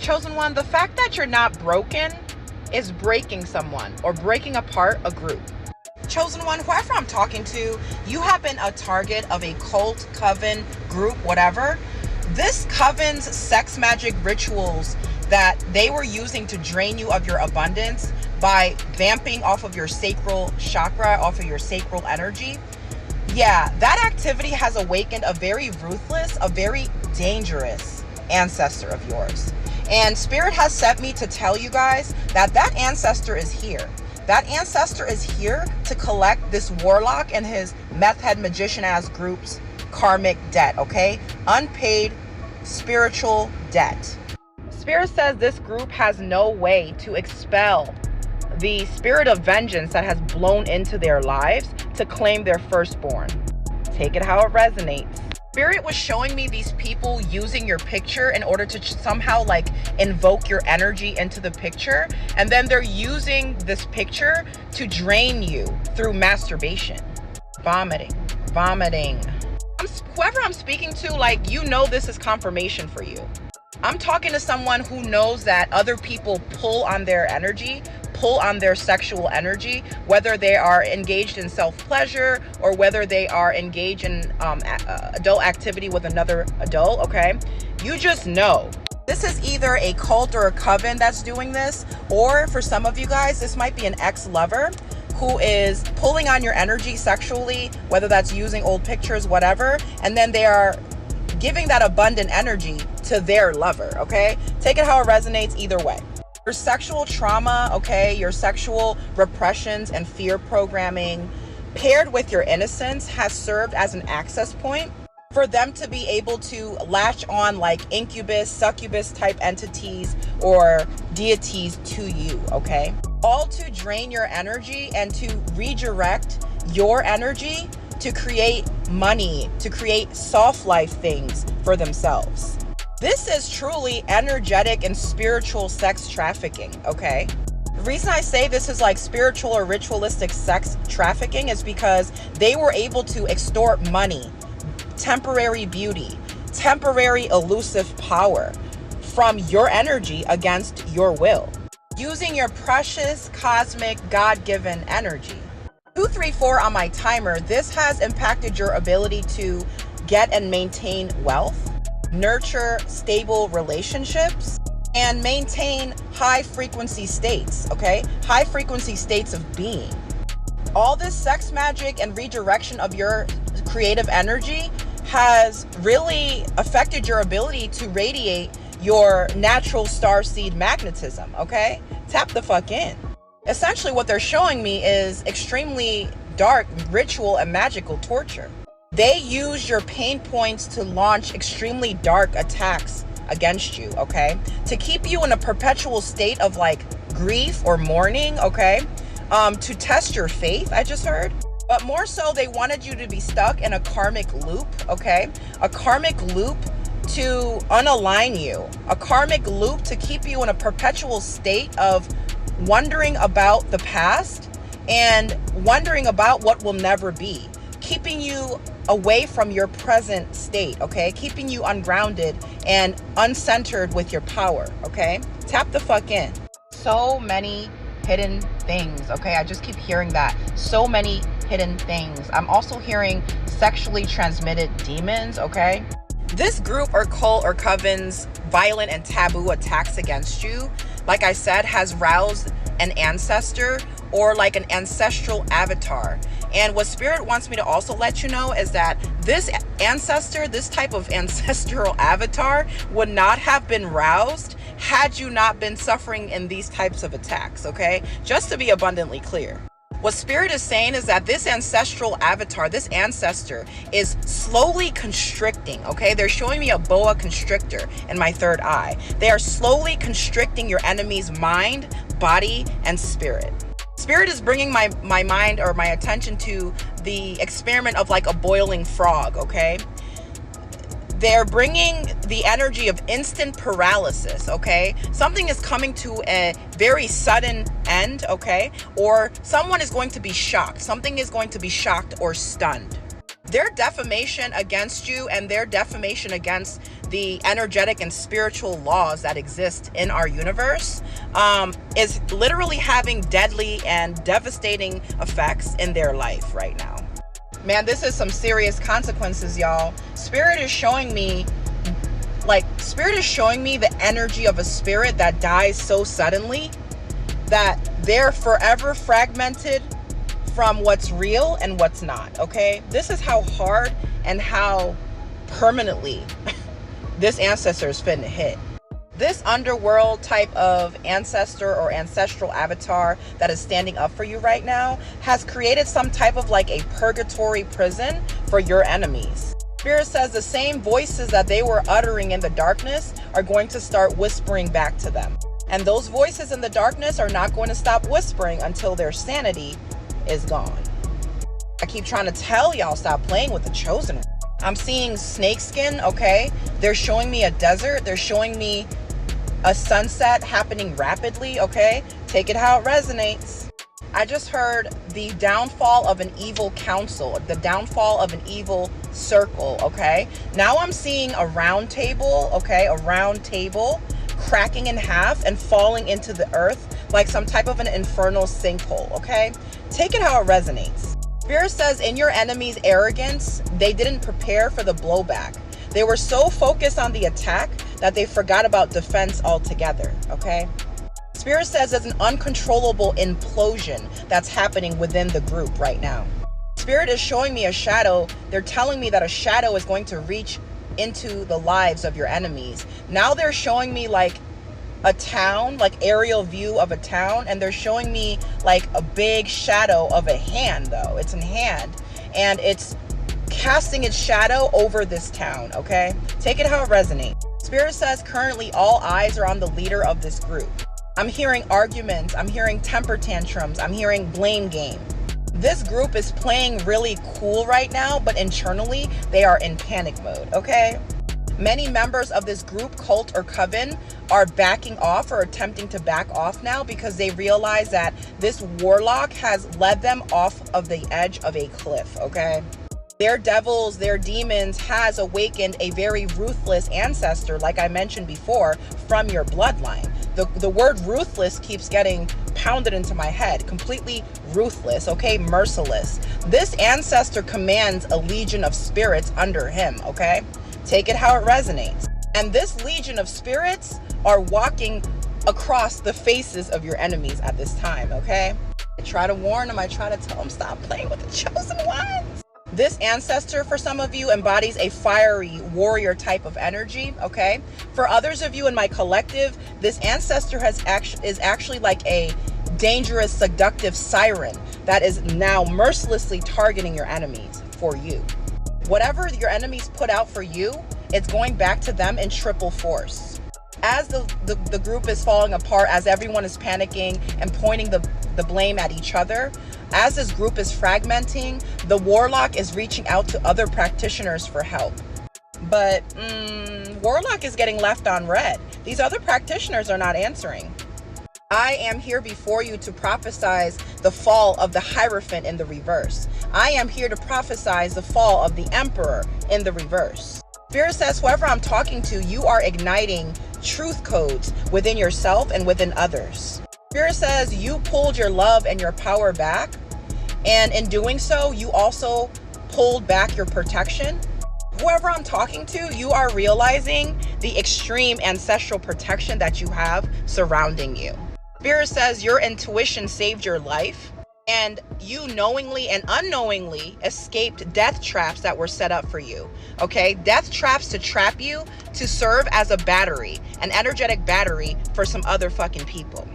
Chosen one, the fact that you're not broken is breaking someone or breaking apart a group. Chosen one, whoever I'm talking to, you have been a target of a cult, coven, group, whatever. This coven's sex magic rituals that they were using to drain you of your abundance by vamping off of your sacral chakra, off of your sacral energy. Yeah, that activity has awakened a very ruthless, a very dangerous ancestor of yours. And Spirit has sent me to tell you guys that that ancestor is here. That ancestor is here to collect this warlock and his meth head magician ass group's karmic debt, okay? Unpaid spiritual debt. Spirit says this group has no way to expel the spirit of vengeance that has blown into their lives to claim their firstborn. Take it how it resonates. Spirit was showing me these people using your picture in order to somehow like invoke your energy into the picture. And then they're using this picture to drain you through masturbation. Vomiting. Whoever I'm speaking to, like, you know, this is confirmation for you. I'm talking to someone who knows that other people pull on their energy, pull on their sexual energy, whether they are engaged in self-pleasure or whether they are engaged in adult activity with another adult, okay? You just know. This is either a cult or a coven that's doing this, or for some of you guys, this might be an ex-lover who is pulling on your energy sexually, whether that's using old pictures, whatever, and then they are giving that abundant energy to their lover, okay? Take it how it resonates either way. Your sexual trauma, okay, your sexual repressions and fear programming paired with your innocence has served as an access point for them to be able to latch on like incubus, succubus type entities or deities to you, okay? All to drain your energy and to redirect your energy to create money, to create soft life things for themselves. This is truly energetic and spiritual sex trafficking, okay? The reason I say this is like spiritual or ritualistic sex trafficking is because they were able to extort money, temporary beauty, temporary elusive power from your energy against your will, using your precious cosmic God-given energy. 234 on my timer, this has impacted your ability to get and maintain wealth, nurture stable relationships, and maintain high frequency states, okay? High frequency states of being. All this sex magic and redirection of your creative energy has really affected your ability to radiate your natural starseed magnetism, okay? Tap the fuck in. Essentially what they're showing me is extremely dark ritual and magical torture. They use your pain points to launch extremely dark attacks against you, okay? To keep you in a perpetual state of like grief or mourning, okay? To test your faith, I just heard. But more so, they wanted you to be stuck in a karmic loop, okay? A karmic loop to unalign you. A karmic loop to keep you in a perpetual state of wondering about the past and wondering about what will never be. Keeping you away from your present state, okay? Keeping you ungrounded and uncentered with your power, okay? Tap the fuck in. So many hidden things, okay? I just keep hearing that. So many hidden things. I'm also hearing sexually transmitted demons, okay? This group or cult or coven's violent and taboo attacks against you, like I said, has roused an ancestor or like an ancestral avatar. And what Spirit wants me to also let you know is that this ancestor, this type of ancestral avatar would not have been roused had you not been suffering in these types of attacks, okay? Just to be abundantly clear. What Spirit is saying is that this ancestral avatar, this ancestor, is slowly constricting, okay? They're showing me a boa constrictor in my third eye. They are slowly constricting your enemy's mind, body, and spirit. Spirit is bringing my mind or my attention to the experiment of like a boiling frog, okay? They're bringing the energy of instant paralysis, okay? Something is coming to a very sudden end, okay? Or someone is going to be shocked. Something is going to be shocked or stunned. Their defamation against you and their defamation against the energetic and spiritual laws that exist in our universe, is literally having deadly and devastating effects in their life right now. Man, this is some serious consequences, y'all. Spirit is showing me the energy of a spirit that dies so suddenly that they're forever fragmented from what's real and what's not, okay? This is how hard and how permanently this ancestor is finna hit. This underworld type of ancestor or ancestral avatar that is standing up for you right now has created some type of like a purgatory prison for your enemies. Spirit says the same voices that they were uttering in the darkness are going to start whispering back to them. And those voices in the darkness are not going to stop whispering until their sanity is gone. I keep trying to tell y'all, stop playing with the chosen one. I'm seeing snakeskin, okay? They're showing me a desert. They're showing me a sunset happening rapidly, okay? Take it how it resonates. I just heard the downfall of an evil council, the downfall of an evil circle, okay? Now I'm seeing a round table, okay? A round table cracking in half and falling into the earth like some type of an infernal sinkhole, okay? Take it how it resonates. Spirit says in your enemy's arrogance, they didn't prepare for the blowback. They were so focused on the attack that they forgot about defense altogether, okay? Spirit says there's an uncontrollable implosion that's happening within the group right now. Spirit is showing me a shadow. They're telling me that a shadow is going to reach into the lives of your enemies. Now they're showing me like a town, like aerial view of a town, and they're showing me like a big shadow of a hand though. It's a hand and it's casting its shadow over this town, okay? Take it how it resonates. Spirit says currently all eyes are on the leader of this group. I'm hearing arguments, I'm hearing temper tantrums, I'm hearing blame game. This group is playing really cool right now, but internally they are in panic mode, okay? Many members of this group, cult, or coven are backing off or attempting to back off now because they realize that this warlock has led them off of the edge of a cliff, okay? Their devils, their demons has awakened a very ruthless ancestor, like I mentioned before, from your bloodline. The word ruthless keeps getting pounded into my head. Completely ruthless, okay? Merciless. This ancestor commands a legion of spirits under him, okay? Take it how it resonates. And this legion of spirits are walking across the faces of your enemies at this time, okay? I try to warn them. I try to tell them, stop playing with the chosen ones. This ancestor, for some of you, embodies a fiery warrior type of energy, okay? For others of you in my collective, this ancestor is actually like a dangerous, seductive siren that is now mercilessly targeting your enemies for you. Whatever your enemies put out for you, it's going back to them in triple force. As the group is falling apart, as everyone is panicking and pointing the blame at each other, as this group is fragmenting, the warlock is reaching out to other practitioners for help. But warlock is getting left on red. These other practitioners are not answering. I am here before you to prophesize the fall of the Hierophant in the reverse. I am here to prophesize the fall of the Emperor in the reverse. Spirit says, whoever I'm talking to, you are igniting truth codes within yourself and within others. Spirit says you pulled your love and your power back, and in doing so, you also pulled back your protection. Whoever I'm talking to, you are realizing the extreme ancestral protection that you have surrounding you. Spirit says your intuition saved your life, and you knowingly and unknowingly escaped death traps that were set up for you, okay? Death traps to trap you, to serve as a battery, an energetic battery for some other fucking people.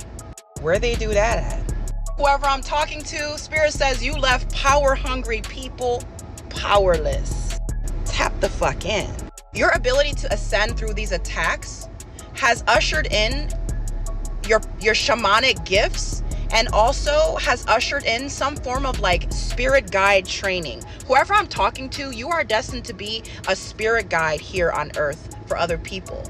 Where they do that at? Whoever I'm talking to, Spirit says you left power-hungry people powerless. Tap the fuck in. Your ability to ascend through these attacks has ushered in your shamanic gifts, and also has ushered in some form of like spirit guide training. Whoever I'm talking to, you are destined to be a spirit guide here on earth for other people.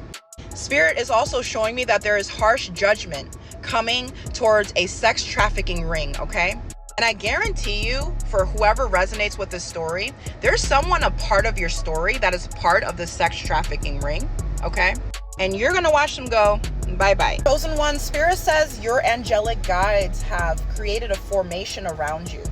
Spirit is also showing me that there is harsh judgment coming towards a sex trafficking ring, okay? And I guarantee you, for whoever resonates with this story, there's someone a part of your story that is part of the sex trafficking ring, okay? And you're gonna watch them go, bye-bye. Chosen one, Spirit says your angelic guides have created a formation around you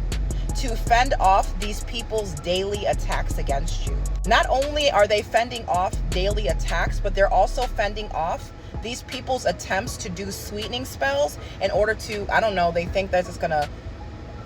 to fend off these people's daily attacks against you. Not only are they fending off daily attacks, but they're also fending off these people's attempts to do sweetening spells in order to, I don't know, they think that it's gonna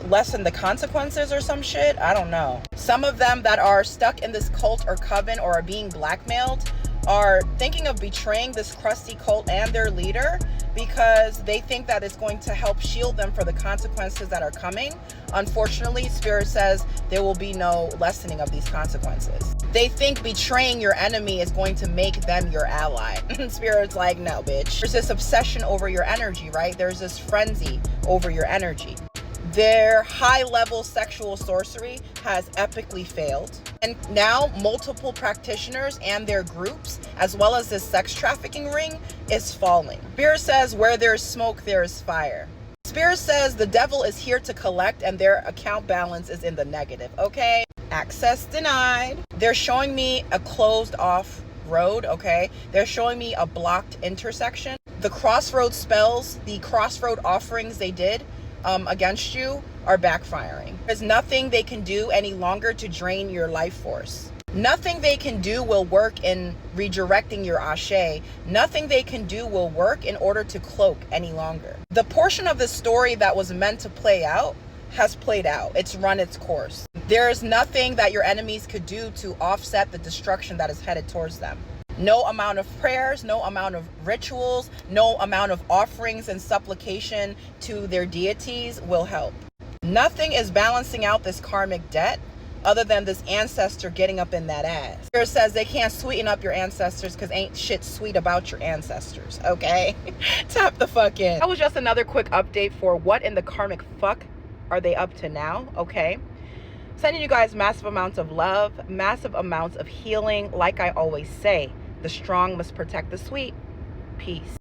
lessen the consequences or some shit. I don't know. Some of them that are stuck in this cult or coven or are being blackmailed are thinking of betraying this crusty cult and their leader because they think that it's going to help shield them for the consequences that are coming. Unfortunately, Spirit says there will be no lessening of these consequences. They think betraying your enemy is going to make them your ally. Spirit's like, no, bitch. There's this obsession over your energy, right? There's this frenzy over your energy. Their high-level sexual sorcery has epically failed. And now multiple practitioners and their groups, as well as this sex trafficking ring, is falling. Spirit says where there's smoke, there is fire. Spirit says the devil is here to collect and their account balance is in the negative, okay? Access denied. They're showing me a closed off road, okay? They're showing me a blocked intersection. The crossroad spells, the crossroad offerings they did against you are backfiring. There's nothing they can do any longer to drain your life force. Nothing they can do will work in redirecting your ashe. Nothing they can do will work in order to cloak any longer. The portion of the story that was meant to play out has played out. It's run its course. There is nothing that your enemies could do to offset the destruction that is headed towards them. No amount of prayers, no amount of rituals, no amount of offerings and supplication to their deities will help. Nothing is balancing out this karmic debt other than this ancestor getting up in that ass. Spirit says they can't sweeten up your ancestors because ain't shit sweet about your ancestors, okay? Tap the fuck in. That was just another quick update for what in the karmic fuck are they up to now, okay? Sending you guys massive amounts of love, massive amounts of healing. Like I always say, the strong must protect the sweet. Peace.